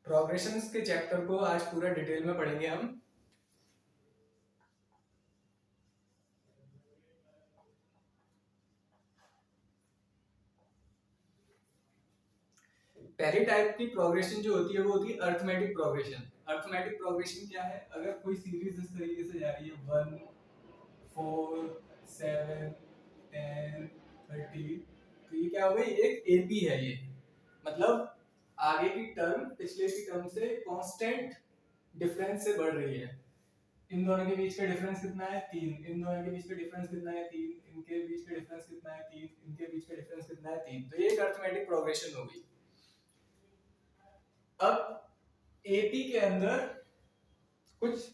Progressions के chapter को आज पूरा डिटेल में पढ़ेंगे हम। पहली टाइप की प्रोग्रेशन जो होती है वो होती है अर्थमेटिक प्रोग्रेशन। अर्थमेटिक प्रोग्रेशन क्या है? अगर कोई सीरीज इस तरीके से जा रही है 1 4 7 10 30, तो ये क्या हो गई? एक एपी है ये, मतलब आगे की टर्म पिछले की टर्म से कांस्टेंट डिफरेंस से बढ़ रही है। इन दोनों के बीच का डिफरेंस कितना है? 3। इन दोनों के बीच का डिफरेंस कितना है? 3। इनके बीच का डिफरेंस कितना है? 3। इनके बीच का डिफरेंस कितना है? 3। तो ये एक अर्थमेटिक प्रोग्रेशन हो गई। अब एपी के अंदर कुछ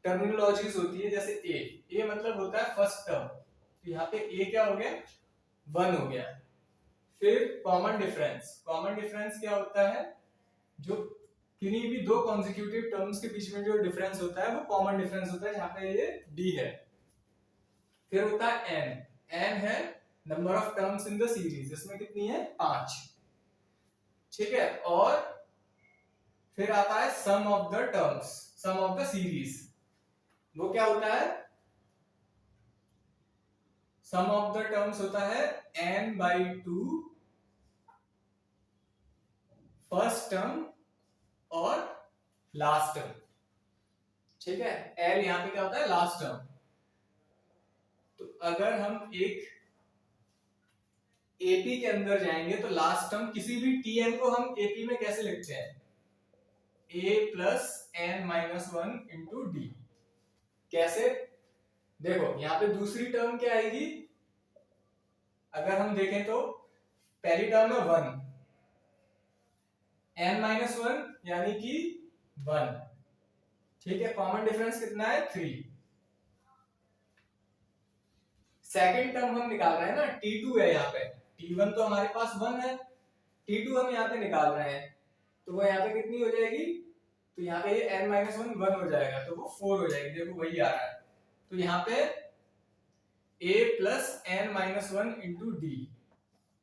टर्मिनोलॉजीज होती है, जैसे ए मतलब होता है फर्स्ट टर्म, तो यहाँ पे ए क्या हो गया? 1 हो गया। फिर कॉमन डिफरेंस क्या होता है? जो किन्हीं भी दो कॉन्जिक्यूटिव टर्म्स के बीच में जो डिफरेंस होता है वो कॉमन डिफरेंस होता है, यहाँ पे ये डी है। फिर होता है एन है number of terms in the series, इसमें कितनी है? 5। ठीक है। और फिर आता है sum of the terms, sum of the series. वो क्या होता है? सम ऑफ द टर्म्स होता है n/2 फर्स्ट टर्म और लास्ट टर्म। ठीक है। l यहां पे क्या होता है? Last term. तो अगर हम एक एपी के अंदर जाएंगे तो लास्ट टर्म किसी भी tn को हम एपी में कैसे लिखते हैं? a plus n minus 1 into D. कैसे? देखो यहां पे दूसरी टर्म क्या आएगी? अगर हम देखें तो पहली टर्म है 1, n माइनस 1 यानी कि 1। ठीक है। कॉमन डिफरेंस कितना है? 3। सेकंड टर्म हम निकाल रहे हैं ना, t2 है यहाँ पे। t1 तो हमारे पास 1 है, t2 हम यहाँ पे निकाल रहे हैं, तो वो यहाँ पे कितनी हो जाएगी? तो यहाँ पे ये n माइनस 1 1 हो जाएगा, तो वो 4 हो जाएगी। देखो वही आ रहा है। तो यहाँ पे a plus n minus 1 into D,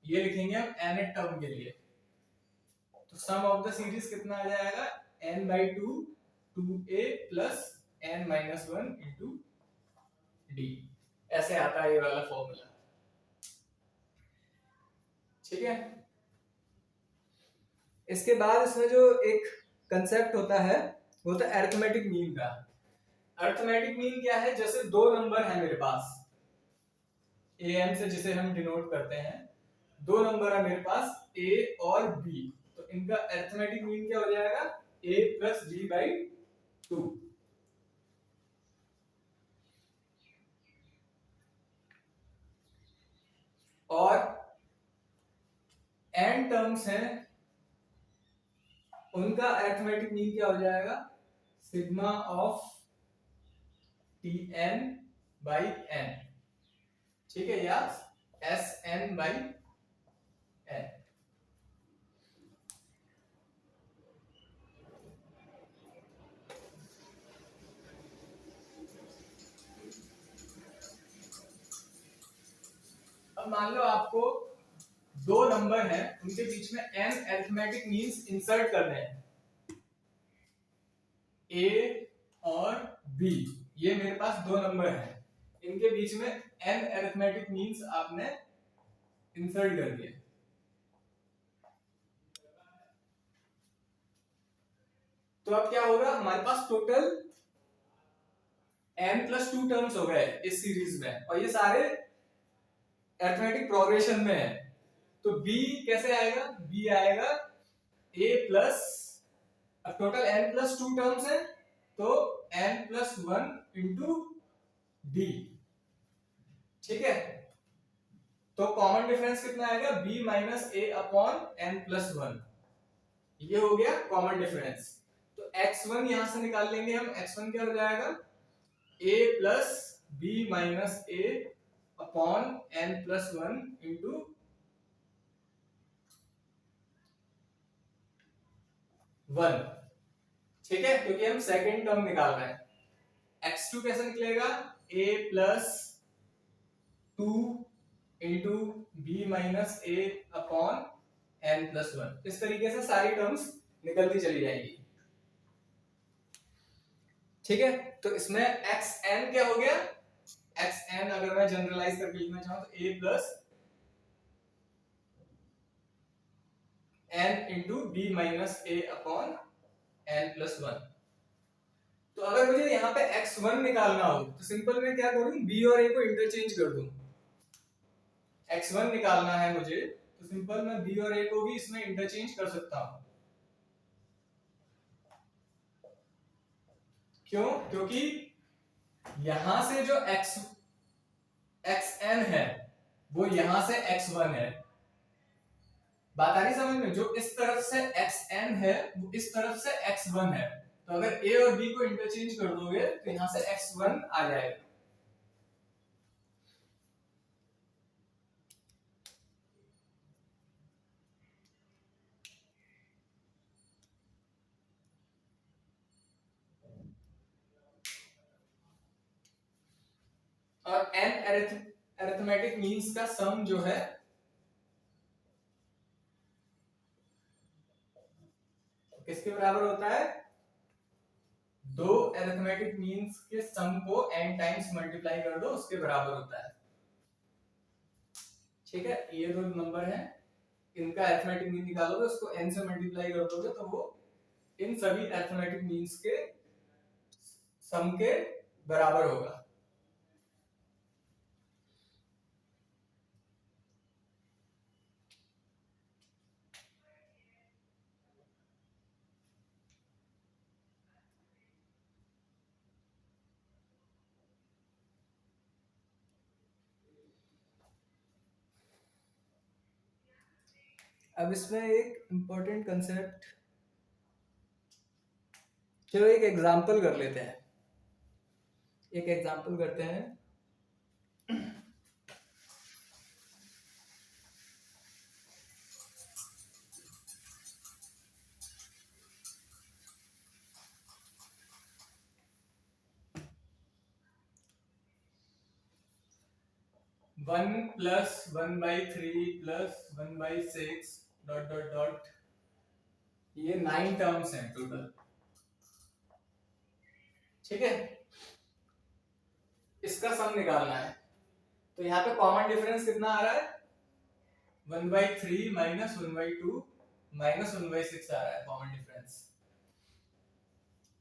ये लिखेंगे हम nth टर्म के लिए। तो सम ऑफ द सीरीज कितना आ जाएगा? n/2 2a plus n minus 1 into D. ऐसे आता है ये वाला फॉर्मूला। ठीक है। इसके बाद इसमें जो एक कंसेप्ट होता है वो होता है अरिथमेटिक मीन का। अरिथमेटिक मीन क्या है? जैसे दो नंबर है मेरे पास, am से जिसे हम डिनोट करते हैं, दो नंबर है मेरे पास a और b, तो इनका अरिथमेटिक मीन क्या हो जाएगा? a plus b/2। और n टर्म्स हैं, उनका अरिथमेटिक मीन क्या हो जाएगा? Sigma of tn/n। ठीक है, या sn/n। अब मान लो आपको दो नंबर हैं, उनके बीच में n अरिथमेटिक मीन्स इंसर्ट करने हैं, a और b। ये मेरे पास दो नंबर हैं, इनके बीच में n अरिथमेटिक मीन्स आपने इंसर्ट कर दिए। तो अब क्या होगा? हमारे पास टोटल n प्लस 2 टर्म्स हो गए इस सीरीज में, और ये सारे अरिथमेटिक प्रोग्रेशन में है। तो b कैसे आएगा? b आएगा a प्लस, अब टोटल n प्लस 2 टर्म्स है, तो n प्लस 1 इंटू डी। ठीक है। तो कॉमन डिफरेंस कितना आएगा? b minus a upon n plus 1। ये हो गया कॉमन डिफरेंस। तो x1 यहां से निकाल लेंगे हम। x1 क्या हो जाएगा? a plus b minus a upon n plus 1 into 1। ठीक है, क्योंकि हम सेकेंड टर्म निकाल रहे हैं। x2 कैसे निकलेगा? a plus 2 into B minus A upon n plus 1। इस तरीके से सारी टर्म्स निकलती चली जाएगी। ठीक है, तो इसमें एक्स एन क्या हो गया, एक्स एन अगर मैं जनरलाइज करके लिखना चाहूं तो A plus N into B minus A upon N plus one. तो अगर मुझे यहाँ पे x1 निकालना हो तो सिंपल मैं क्या करूं, b और a को इंटरचेंज कर दूं। x1 निकालना है मुझे तो सिंपल मैं b और a को भी इसमें इंटरचेंज कर सकता हूं। क्यों, क्योंकि यहां से जो xn है वो यहां से x1 है। बात आ रही समझ में, जो इस तरफ से xn है वो इस तरफ से x1 है। तो अगर a और b को इंटरचेंज कर दोगे तो यहां से x1 आ जाएगा। और n अरिथमेटिक मीन्स का सम जो है किसके बराबर होता है, दो अरिथमेटिक मीन्स के सम को n टाइम्स मल्टीप्लाई कर दो उसके बराबर होता है। ठीक है, ये दो नंबर हैं, इनका अरिथमेटिक मीन निकालोगे उसको n से मल्टीप्लाई कर दोगे तो वो इन सभी अरिथमेटिक मीन्स के सम के बराबर होगा। अब इसमें एक इंपॉर्टेंट कंसेप्ट, चलो एक एग्जांपल कर लेते हैं, एक एग्जांपल करते हैं। 1 plus 1/3 plus 1/6 dot dot dot, ये 9 टर्म्स हैं टोटल। ठीक है, इसका सम निकालना है तो यहाँ पे कॉमन डिफरेंस कितना आ रहा है, 1/3 माइनस 1/2 माइनस 1/6 आ रहा है कॉमन डिफरेंस।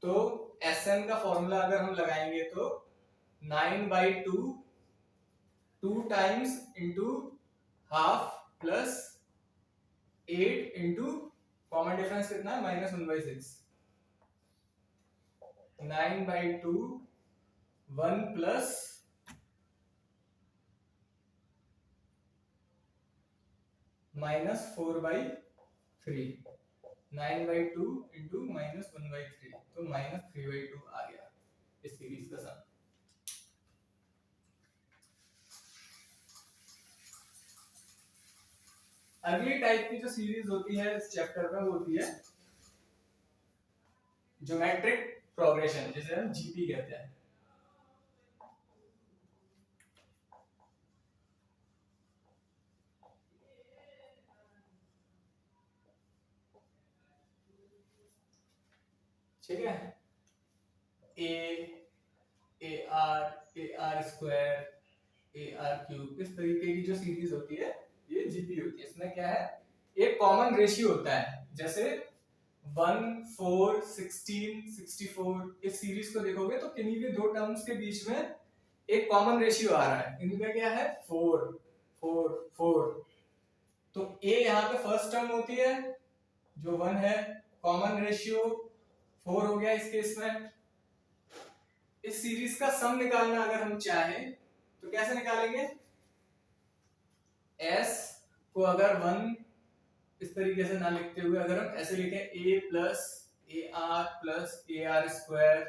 तो Sn का फॉर्मूला अगर हम लगाएंगे तो 9/2 2 times into half plus 8 into common difference कितना है minus 1/6, 9/2 1 plus minus 4/3, 9/2 into minus 1/3 तो माइनस 3/2 आ गया इस सीरीज का सम। अगली टाइप की जो सीरीज होती है इस चैप्टर में वो होती है ज्योमेट्रिक प्रोग्रेशन, जिसे हम जीपी कहते हैं। ठीक है, ए आर स्क्वायर ए आर क्यूब, इस तरीके की जो सीरीज होती है ये जीपी होती है। इसमें क्या है, एक कॉमन रेशियो होता है, जैसे 1 4 16 64, इस सीरीज को देखोगे तो किन्हीं भी दो टर्म्स के बीच में एक कॉमन रेशियो आ रहा है, इनका क्या है 4 4 4। तो a यहाँ पे फर्स्ट टर्म होती है जो 1 है, कॉमन रेशियो 4 हो गया इस केस में। इस सीरीज का सम निकालना अगर हम चाहें तो कैसे निकालेंगे, s को अगर 1 इस तरीके से ना लिखते हुए अगर हम ऐसे लिखें a plus A R square,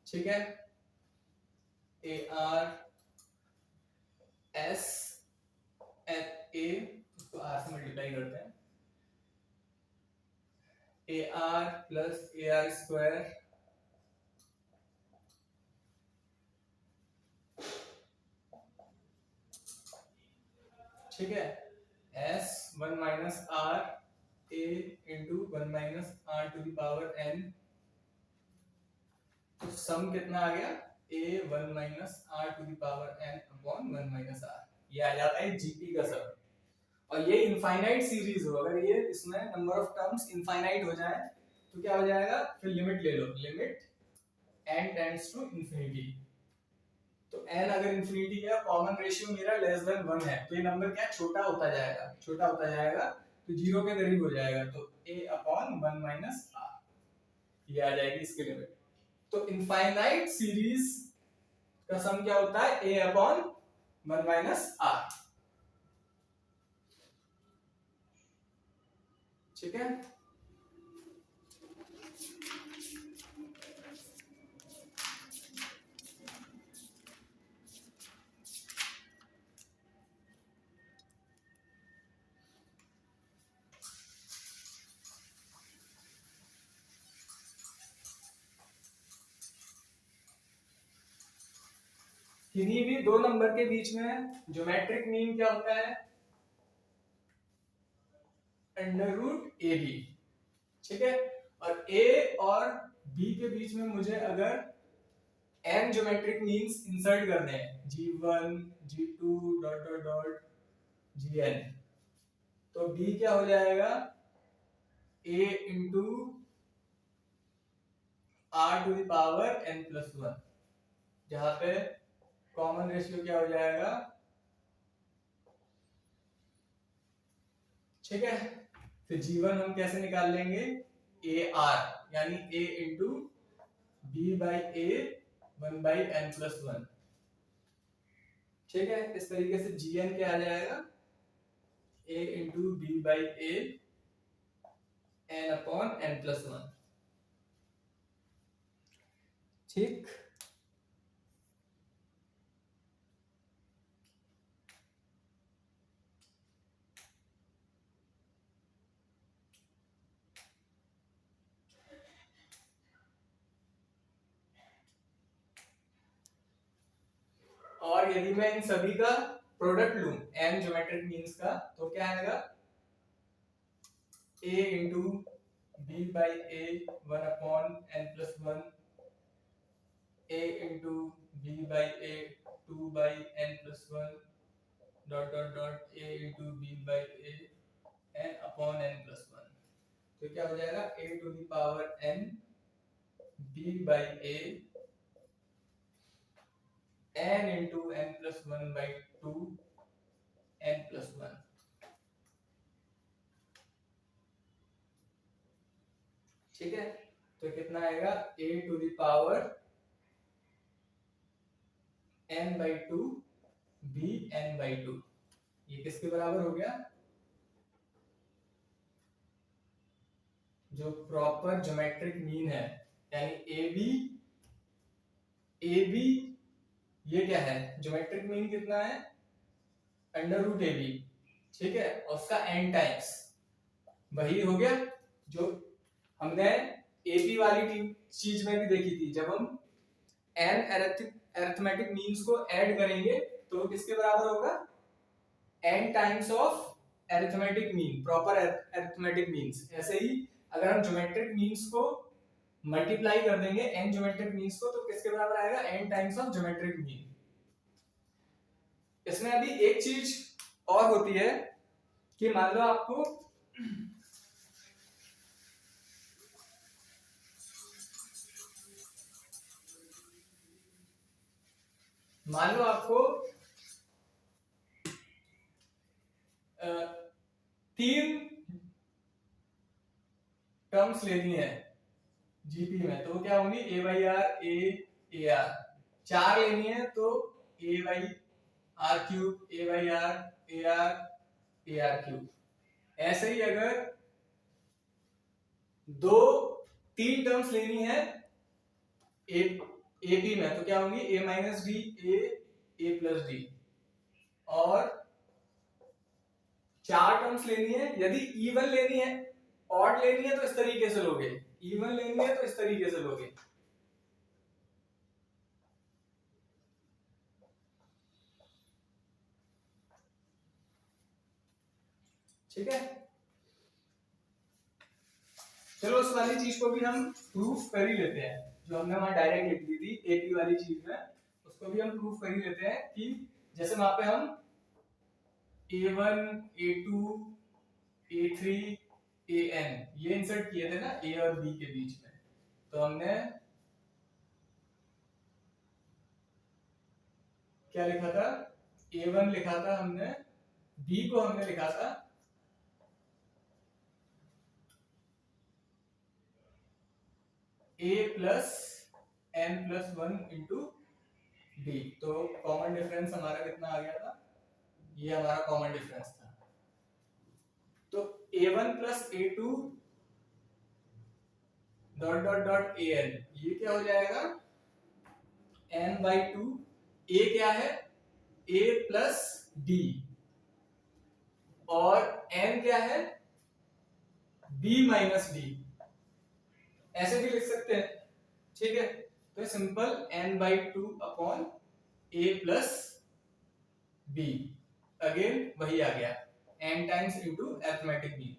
ठीक है, ए आर एस ए, उसको आर से मल्टीप्लाई करते हैं, A R plus A R square ठीक है, s 1 minus R A into 1 minus R to the power n, तो सम कितना आ गया, a 1 minus R to the power n upon 1 minus R, ये आ जाता है जीपी का सम। और ये इनफाइनाइट सीरीज हो, अगर ये इसमें नंबर ऑफ टर्म्स इनफाइनाइट हो जाए तो क्या हो जाएगा, फिर लिमिट ले लो, limit n tends to infinity, तो n अगर इंफिनिटी है, कॉमन रेशियो मेरा लेस देन 1 है, तो ये नंबर क्या छोटा होता जाएगा, छोटा होता जाएगा, तो जीरो के करीब हो जाएगा, तो a अपॉन 1 माइनस r, ये आ जाएगी इसकी लिमिट। तो इनफाइनाइट सीरीज का सम क्या होता है, a अपॉन 1 माइनस r, ठीक है। किन्हीं भी दो नंबर के बीच में ज्योमेट्रिक मीन क्या होता है, अंडर रूट ए बी, ठीक है। और a और b के बीच में मुझे अगर n ज्योमेट्रिक मीन्स इंसर्ट करने हैं, g1 g2 dot dot dot gn, तो b क्या हो जाएगा, a into r to the power n plus 1, जहां पे कॉमन रेशियो क्या हो जाएगा, ठीक है। फिर g1 हम कैसे निकाल लेंगे, a r, यानी a into b by a 1 by n plus 1, ठीक है। इस तरीके से gn क्या आ जाएगा, a into b by a n upon n plus 1, ठीक। और यदि मैं इन सभी का प्रोडक्ट लूं n ज्योमेट्रिक मीन्स का, तो क्या आएगा, a into b by a 1 upon n plus 1, a into b by a 2 by n plus 1 dot dot dot a into b by a n upon n plus 1, तो क्या हो जाएगा, a to the power n b by a n into n plus 1 by 2 n plus 1, ठीक है। तो कितना आएगा, a to the power n by 2 b n by 2, ये किसके बराबर हो गया, जो प्रॉपर ज्योमेट्रिक मीन है, यानी ए बी ये क्या है, ज्योमेट्रिक मीन कितना है, अंडर रूट ए बी, ठीक है, और उसका n टाइम्स, वही हो गया जो हमने एपी वाली चीज में भी देखी थी, जब हम n अरिथमेटिक मीन्स को ऐड करेंगे तो किसके बराबर होगा, n times of arithmetic mean, proper arithmetic means. ऐसे ही अगर हम ज्योमेट्रिक मीन्स को मल्टीप्लाई कर देंगे n ज्योमेट्रिक मीन्स को, तो किसके बराबर आएगा, n times of geometric mean. इसमें अभी एक चीज और होती है कि मान लो आपको तीन टर्म्स लेनी है जीपी में, तो क्या होंगी, A by R A R, चार लेनी है तो A by R cube, A by R A R cube. ऐसे ही अगर तीन टर्म्स लेनी है एपी में, तो क्या होंगी, A minus D A plus D, और चार टर्म्स लेनी है, यदि इवन लेनी है, ऑड लेनी है तो इस तरीके से लोगे, इवन लेनी है तो इस तरीके से लोगे, ठीक है। चलो उस वाली चीज को भी हम प्रूफ कर ही लेते हैं, जो हमने वहां डायरेक्ट लिख दी थी एपी वाली चीज में, उसको भी हम प्रूफ कर ही लेते हैं कि जैसे वहां पे हम a1 a2 a3 an ये इंसर्ट किए थे ना a और b के बीच में, तो हमने क्या लिखा था, a1 लिखा था हमने, b को हमने लिखा था a plus n plus 1 into b। तो कॉमन डिफरेंस हमारा कितना आ गया था, ये हमारा कॉमन डिफरेंस था। तो a1 plus a2 dot dot dot an ये क्या हो जाएगा n बाई 2, a क्या है a प्लस d और n क्या है b माइनस d, ऐसे भी लिख सकते हैं, ठीक है। तो simple n by 2 upon a plus b, again वही आ गया n times into arithmetic mean.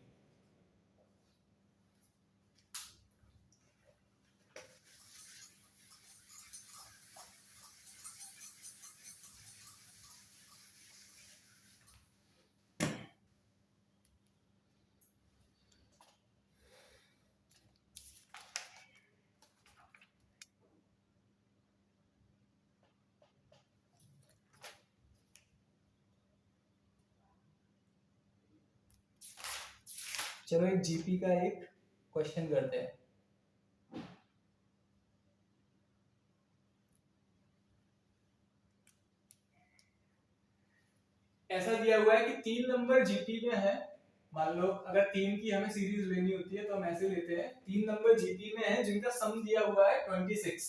चलो एक जीपी का एक क्वेश्चन करते हैं। ऐसा दिया हुआ है कि 3 नंबर जीपी में है, मान लो अगर 3 की हमें सीरीज लेनी होती है तो हम ऐसे लेते हैं, 3 नंबर जीपी में है जिनका सम दिया हुआ है 26,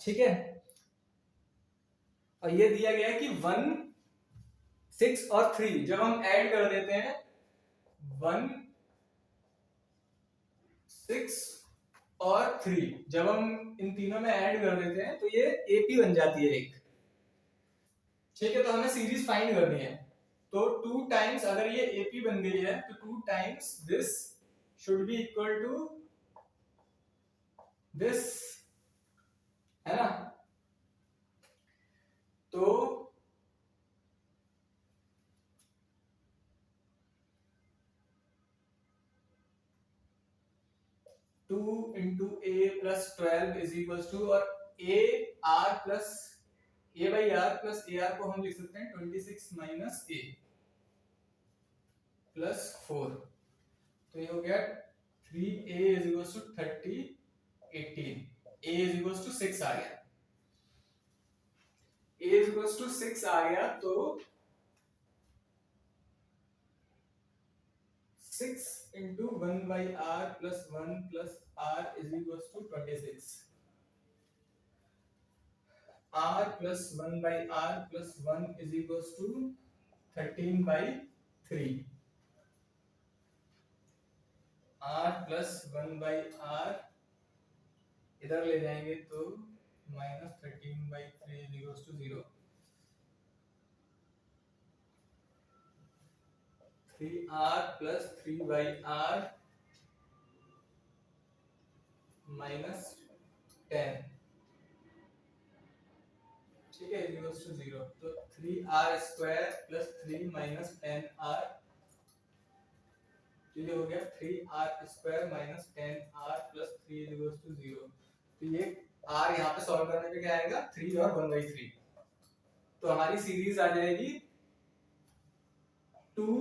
ठीक है। और ये दिया गया है कि 1 6 और 3 जब हम ऐड कर देते हैं 1 6 और 3 जब हम इन तीनों में ऐड कर देते हैं तो ये एपी बन जाती है एक, ठीक है। तो हमें सीरीज फाइंड करनी है, तो 2 टाइम्स अगर ये एपी बन गई है तो 2 times this should be equal to this, है ना। तो 2 into A plus 12 is equal to, और A R plus A by R plus A R को हम लिख सकते हैं 26 माइनस ए प्लस 4, तो ये हो गया 3a is equal to 30 18, a is equal to 6 आ गया, a इज इक्वल टू 6 आ गया, तो 6 into 1 by R plus 1 plus R is equal to 26, r plus 1 by r plus 1 is equals to 13 by 3, r plus 1 by r इधर ले जाएंगे तो minus 13 by 3 is equals to 0, 3r plus 3 by r minus 10, ठीक है, is equals to 0, तो 3r square plus 3 minus 10r, तो ये हो गया 3r square minus 10r plus 3 is equals to 0, तो ये r यहाँ पे सॉल्व करने पे क्या आएगा 3 और 1/3, तो हमारी सीरीज आ जाएगी 2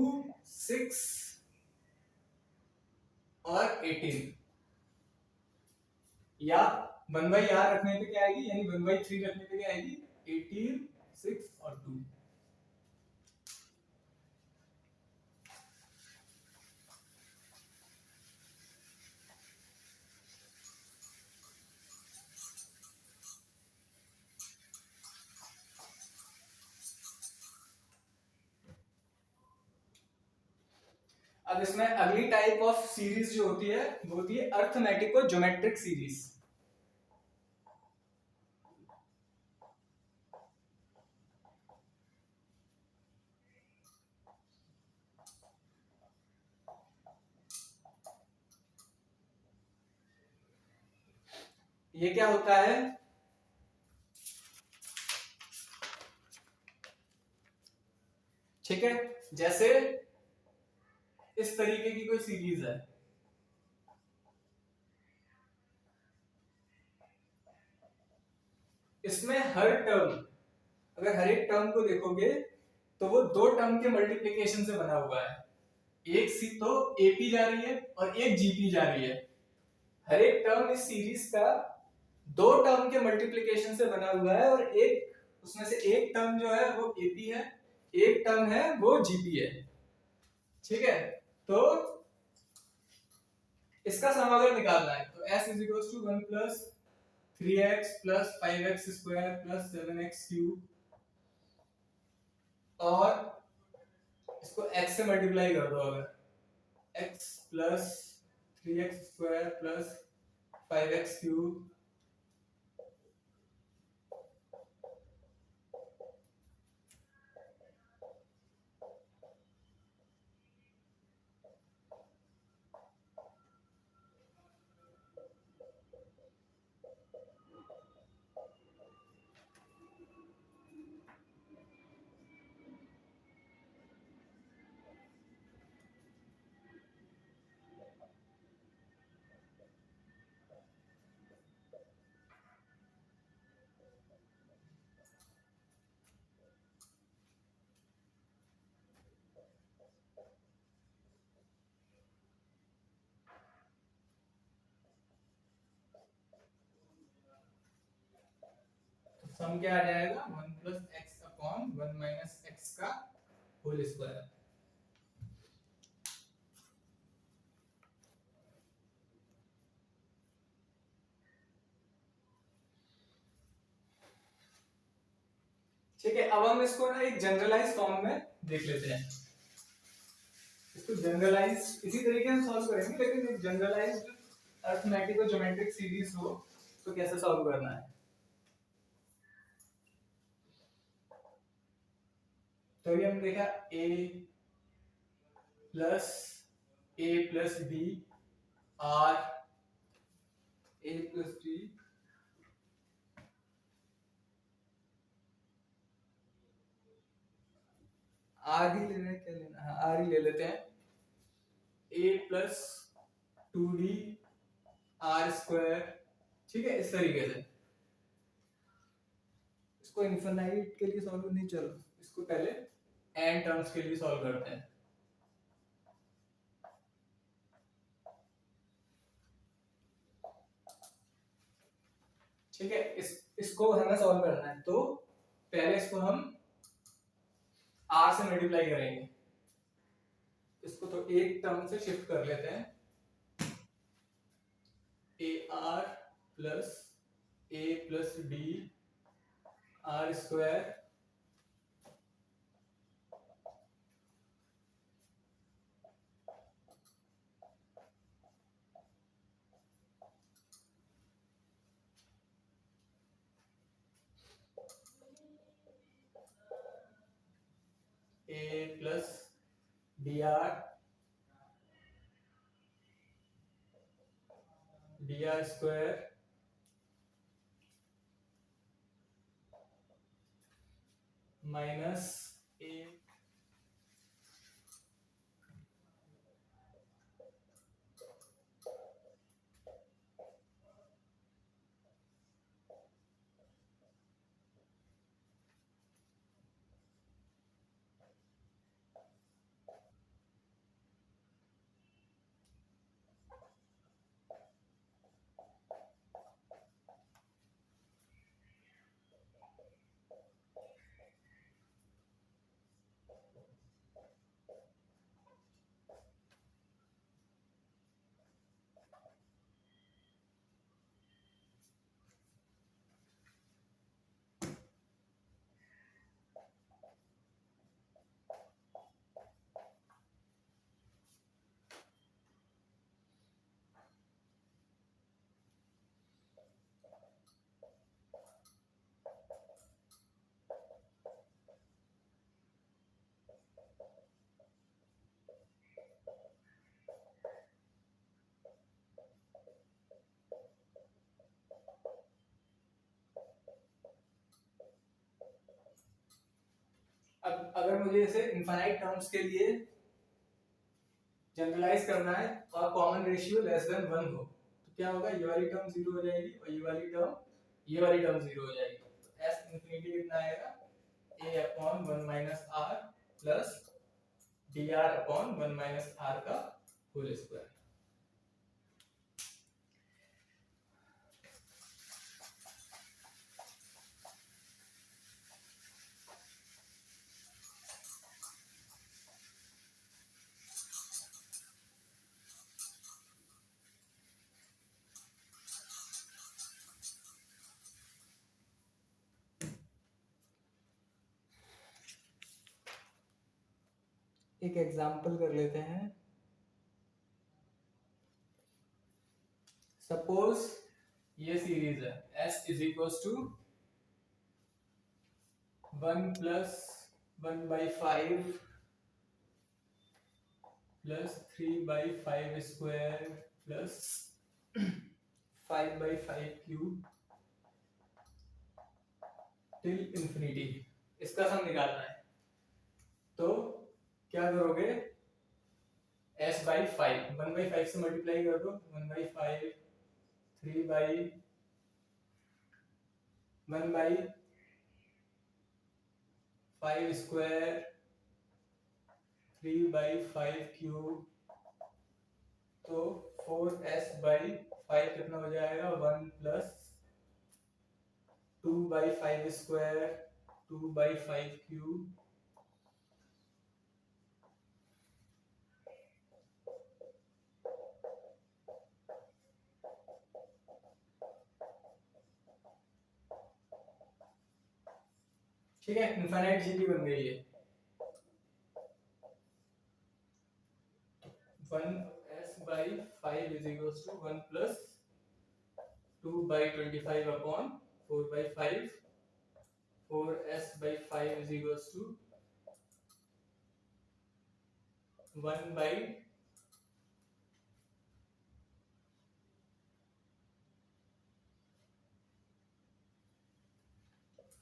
6 और 18, या 1/r रखने पे क्या आएगी, यानी 1/3 रखने पे क्या आएगी 18 6 और 2। अब इसमें अगली टाइप ऑफ सीरीज जो होती है वो होती है अर्थमेटिक और ज्योमेट्रिक सीरीज। ये क्या होता है, ठीक है। जैसे इस तरीके की कोई सीरीज है, इसमें हर टर्म, अगर हर एक टर्म को देखोगे तो वो दो टर्म के मल्टीप्लिकेशन से बना हुआ है। एक सी तो एपी जा रही है और एक जीपी जा रही है। हर एक टर्म इस सीरीज का दो टर्म के मल्टीप्लिकेशन से बना हुआ है, और एक उसमें से एक टर्म जो है वो एपी है, एक टर्म है वो जीपी है, ठीक है। तो इसका समाकलन निकालना है, तो s is equal to 1 plus 3x plus 5x square plus 7x cube, और इसको x से मल्टीप्लाई कर दो, अगर x plus 3x square plus 5x cube sum क्या आ जाएगा, 1 plus X upon 1 minus X का होल स्क्वायर। ठीक है, अब हम इसको ना एक जनरलाइज फॉर्म में देख लेते हैं। इसको जनरलाइज इसी तरीके से सॉल्व करेंगे, लेकिन एक जनरलाइज्ड अरिथमेटिक और ज्योमेट्रिक सीरीज हो तो कैसे सॉल्व करना है। तो ये हम देखा a plus b r a plus d r ही लेना है, क्या लेना है, r ही ले लेते हैं। a plus 2d r square, ठीक है। इस तरीके से इसको इनफिनाइट के लिए सॉल्व नहीं, चलो इसको पहले n टर्म्स के लिए सॉल्व करते हैं। ठीक है, इसको हमें सॉल्व करना है, तो पहले इसको हम r से मल्टीप्लाई करेंगे। इसको तो एक टर्म से शिफ्ट कर लेते हैं, ar plus a plus d r square a plus dr square minus अब अगर मुझे इसे इनफाइनाइट टर्म्स के लिए जनरलाइज करना है और कॉमन रेशियो लेस देन 1 हो तो क्या होगा, ये वाली टर्म 0 हो जाएगी और ये वाली टर्म 0 हो जाएगी। तो s इंफिनिटी कितना आएगा, a upon 1 minus r plus dr upon 1 minus r का होल स्क्वायर। एक एग्जांपल कर लेते हैं। सपोज ये सीरीज है s is equals to 1 plus 1 by 5 plus 3 by 5 square plus 5 by 5 cube till infinity. इसका सम निकालना है तो क्या करोगे, s बाई 5 1 बाई 5 से मल्टीप्लाई कर दो, 1 by 5 3 by 1 by 5 square 3 by 5 cube, तो 4s बाई 5 कितना हो जाएगा, 1 plus 2 by 5 square 2 by 5 cube ठीक है, इनफाइनाइट जीपी बन गई है। 1s by 5 is equals to 1 plus 2 by 25 upon 4 by 5, 4s by 5 is equals to 1 by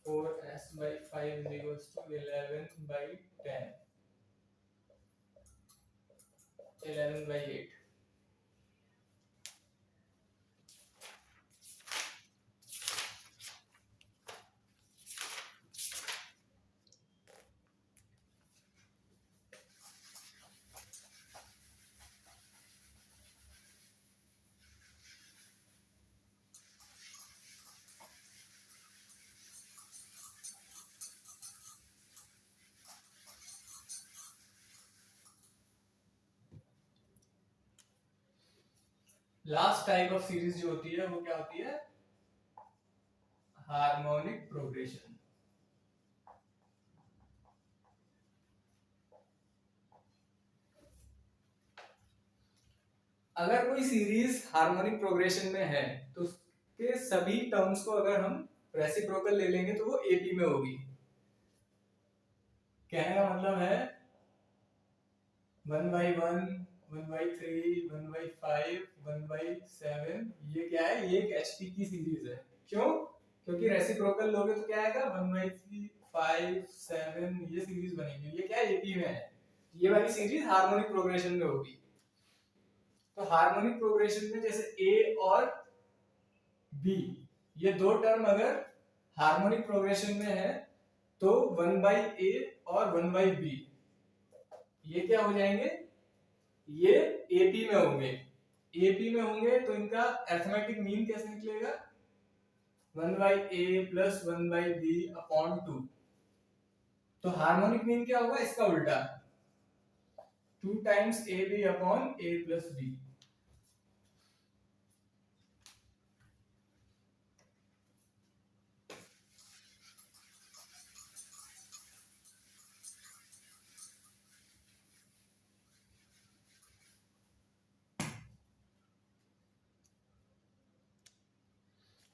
4s by 5 is equals to 11 by 10, 11 by 8। Last type of series जो होती है वो क्या होती है, हार्मोनिक प्रोग्रेशन। अगर कोई सीरीज हार्मोनिक प्रोग्रेशन में है तो उसके सभी टर्म्स को अगर हम रेसिप्रोकल ले लेंगे तो वो एपी में होगी। कहने का मतलब है 1 by 1 1 by 3 1 by 5 1 by 7, ये क्या है, ये एक एचपी की सीरीज है। क्यों, क्योंकि रेसिप्रोकल लोगे तो क्या आएगा 1 by 3 5 7, ये सीरीज बनेगी। ये क्या है, एपी में है, ये वाली सीरीज हार्मोनिक प्रोग्रेशन में होगी। तो हार्मोनिक प्रोग्रेशन में जैसे ए और बी, ये दो टर्म अगर हार्मोनिक प्रोग्रेशन में है तो 1 by a और 1 by b ये क्या हो जाएंगे, ये एपी में होंगे। एपी में होंगे तो इनका अरिथमेटिक मीन कैसे निकलेगा, 1 by a plus 1 by b upon 2। तो हार्मोनिक मीन क्या होगा, इसका उल्टा, 2 times A B upon a plus b।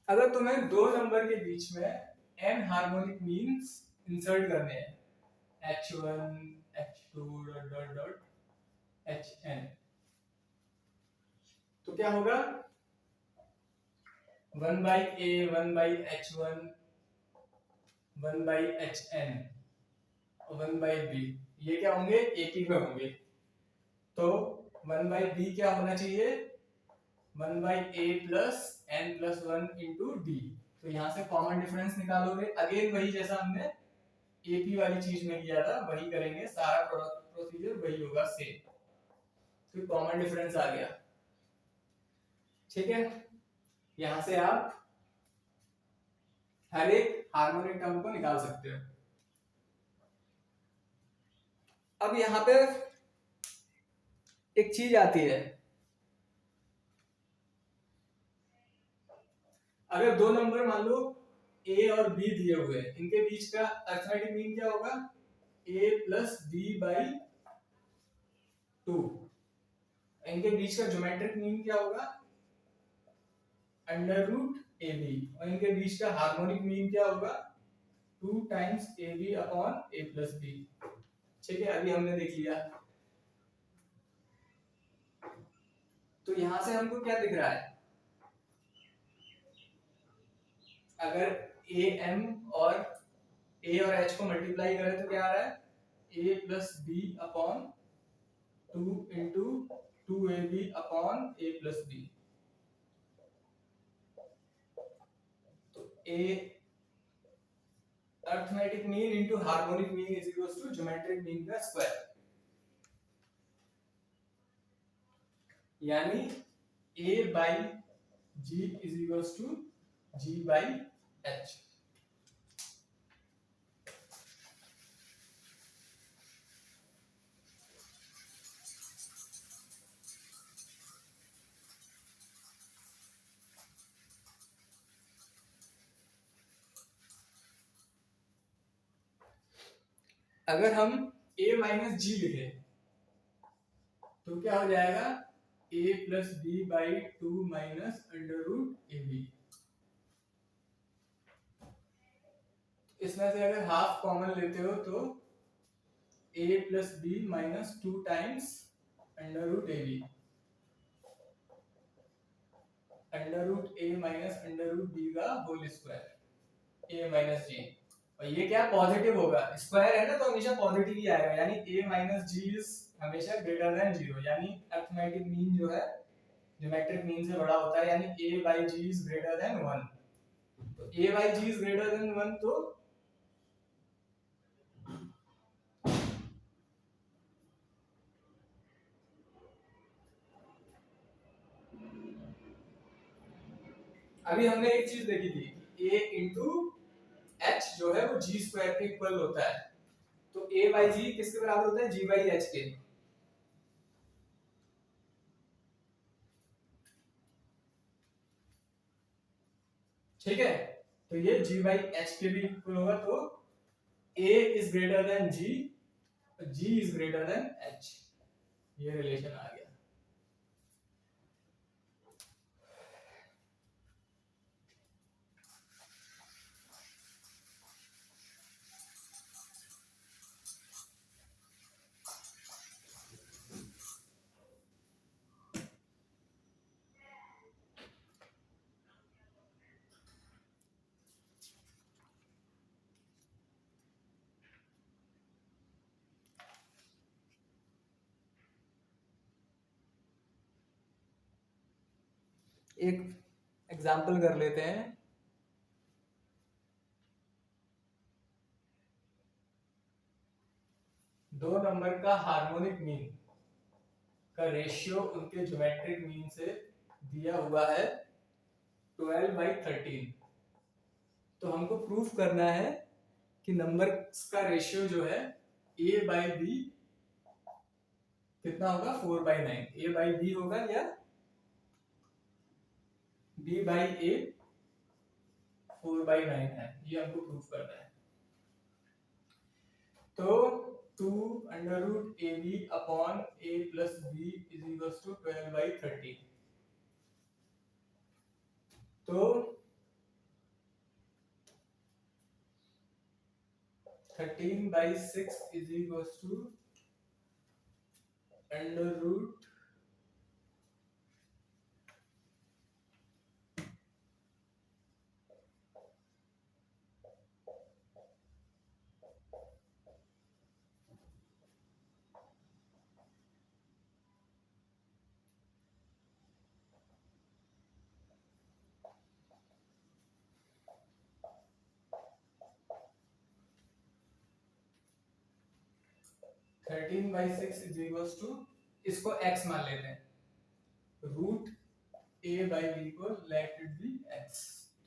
अगर तुम्हें दो नंबर के बीच में n हार्मोनिक मीन्स इंसर्ट करने हैं, h1 h2 dot dot dot hn, तो क्या होगा, 1 by a 1 by h1 1 by hn, 1/b, ये क्या होंगे, एपी में होंगे। तो 1/b क्या होना चाहिए, 1/a plus n plus 1 into D. तो यहाँ से कॉमन डिफरेंस निकालोगे, अगेन वही जैसा हमने एपी वाली चीज में किया था वही करेंगे, सारा प्रोसीजर वही होगा सेम। तो कॉमन डिफरेंस आ गया, ठीक है। यहां से आप हर एक हार्मोनिक टर्म को निकाल सकते हो। अब यहां पे एक चीज आती है, अगर दो नंबर मान लो ए और बी दिए हुए हैं, इनके बीच का अरिथमेटिक मीन क्या होगा, ए प्लस बी बाई 2। इनके बीच का ज्योमेट्रिक मीन क्या होगा, अंडर रूट ए बी। और इनके बीच का हार्मोनिक मीन क्या होगा, 2 times A B upon A plus B. ठीक है, अभी हमने देख लिया। तो यहां से हमको क्या दिख रहा है, अगर ए एम और ए और एच को मल्टीप्लाई करें तो क्या आ रहा है, A plus B upon 2 into 2ab upon a plus B. तो a arithmetic mean into harmonic mean is equals to geometric mean का स्क्वायर, यानी a by g is equals to g by h। अगर हम a minus जी लिखे तो क्या हो जाएगा, a plus B by 2 minus under root A B. इसमें से अगर हाफ कॉमन लेते हो तो a plus B minus 2 times under root A B, under root A minus under root B का whole square, a minus G. और ये क्या पॉजिटिव होगा, स्क्वायर है ना तो हमेशा पॉजिटिव ही आएगा, यानी a माइनस जी इज हमेशा ग्रेटर देन 0, यानी अरिथमेटिक मीन जो है ज्योमेट्रिक मीन से बड़ा होता है, यानी a by G is greater than 1। तो a by G is greater than 1, तो अभी हमने एक चीज देखी थी, a इंटू एच जो है वो जी स्क्वायर के इक्वल होता है। तो a बाई जी किसके बराबर होता है, g बाई एच के। ठीक है, तो ये g बाई एच के भी इक्वल होगा, तो a is greater then g, g is greater then h, ये रिलेशन आ गया। एक एग्जाम्पल कर लेते हैं, दो नंबर का हार्मोनिक मीन का रेशियो उनके ज्योमेट्रिक मीन से दिया हुआ है 12/13। तो हमको प्रूफ करना है कि नंबर का रेशियो जो है a बाई बी कितना होगा, 4/9। a बाई बी होगा या b बाई a 4/9 है, ये हमको प्रूफ करना है। तो 2 under root A B upon a plus B is equals to 12/13। तो 13/6 is equals to under root 13/6 is equal to, इसको x मान लेते हैं, रूट a/b को लेट इट बी x,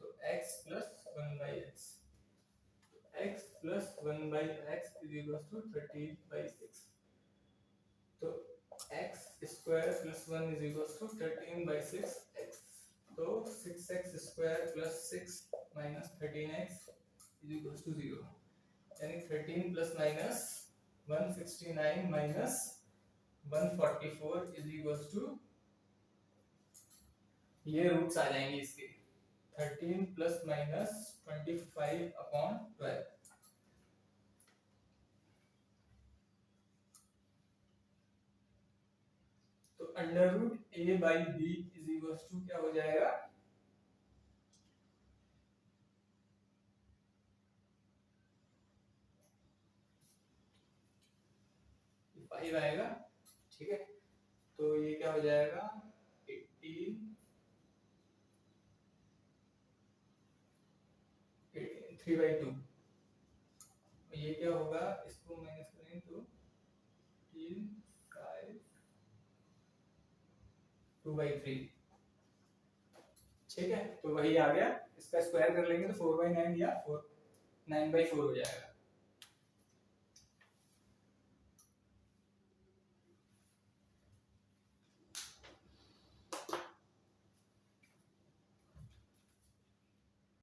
तो x plus 1/x, x plus 1/x is equal to 13/6, तो x स्क्वायर plus 1 is equal to 13/6x, तो 6x square plus 6 minus 13x is equal to 0, यानी 13 plus minus 169 minus 144 is equal to, ये roots आ जाएंगे इसके, 13 plus minus 25/12, तो under root a/b is equal to क्या हो जाएगा, 5 आएगा, ठीक है। तो ये क्या हो जाएगा 18 3/2, ये क्या होगा, इसको माइनस करें तो 3 5 2/3, ठीक है। तो वही आ गया, इसका स्क्वायर कर लेंगे तो 4/9 या 9/4 हो जाएगा।